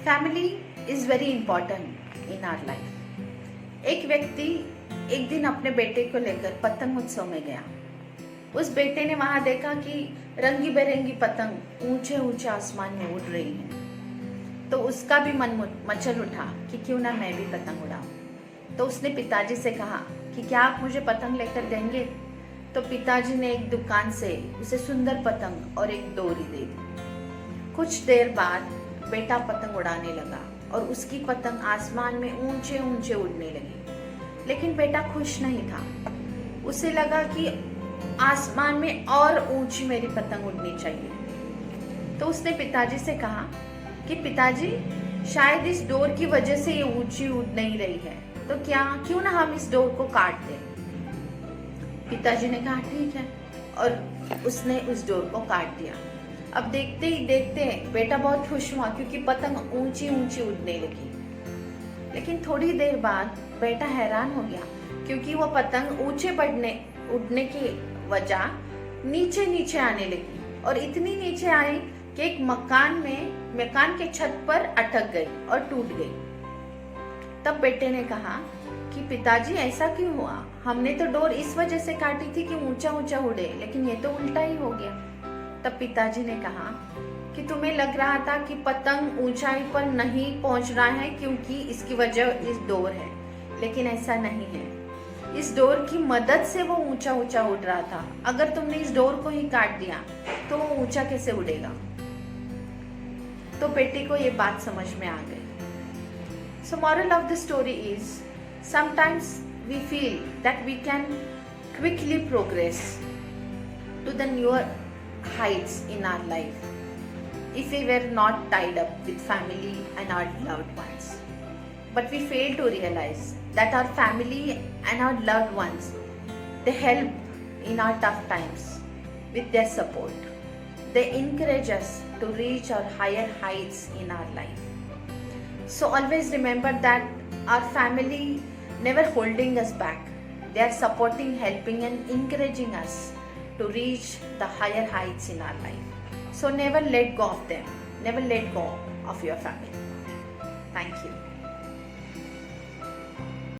Family is very important in our life. एक व्यक्ति एक दिन अपने बेटे को लेकर पतंग उत्सव में गया। उस बेटे ने वहां देखा कि रंगी बेरंगी पतंग ऊंचे ऊंचे आसमान में उड़ रही हैं। तो उसका भी मन मचल उठा कि क्यों ना मैं भी पतंग उड़ाऊं। तो उसने पिताजी से कहा कि क्या आप मुझे पतंग लेकर देंगे। तो पिताजी ने एक दुकान से उसे सुंदर पतंग और एक डोरी दे दी। कुछ देर बाद बेटा पतंग उड़ाने लगा और उसकी पतंग आसमान में ऊंचे ऊंचे उड़ने लगी। लेकिन बेटा खुश नहीं था। उसे लगा कि आसमान में और ऊंची मेरी पतंग उड़नी चाहिए। तो उसने पिताजी से कहा कि पिताजी, शायद इस डोर की वजह से ये ऊंची उड़ नहीं रही है, तो क्यों ना हम इस डोर को काट दें। पिताजी ने कहा ठीक है, और उसने उस डोर को काट दिया। अब देखते ही देखते बेटा बहुत खुश हुआ क्योंकि पतंग ऊंची ऊंची उड़ने लगी। लेकिन थोड़ी देर बाद बेटा हैरान हो गया क्योंकि वो पतंग ऊंचे उड़ने की वजह नीचे नीचे आने लगी, और इतनी नीचे आई कि एक मकान के छत पर अटक गई और टूट गई। तब बेटे ने कहा कि पिताजी, ऐसा क्यों हुआ? हमने तो डोर इस वजह से काटी थी कि ऊंचा ऊंचा उड़े, लेकिन ये तो उल्टा ही हो गया। तब पिताजी ने कहा कि तुम्हें लग रहा था कि पतंग ऊंचाई पर नहीं पहुंच रहा है क्योंकि इसकी वजह इस डोर है, लेकिन ऐसा नहीं है। इस डोर की मदद से वो ऊंचा ऊंचा उड़ रहा था। अगर तुमने इस डोर को ही काट दिया तो वो ऊंचा कैसे उड़ेगा। तो बेटे को ये बात समझ में आ गई। So moral of the story is, sometimes we feel that we can quickly progress to the newer heights in our life if we were not tied up with family and our loved ones. But we fail to realize that our family and our loved ones, they help in our tough times with their support. They encourage us to reach our higher heights in our life. So always remember that our family never holding us back. They are supporting, helping and encouraging us to reach the higher heights in our life. So never let go of them. Never let go of your family. Thank you.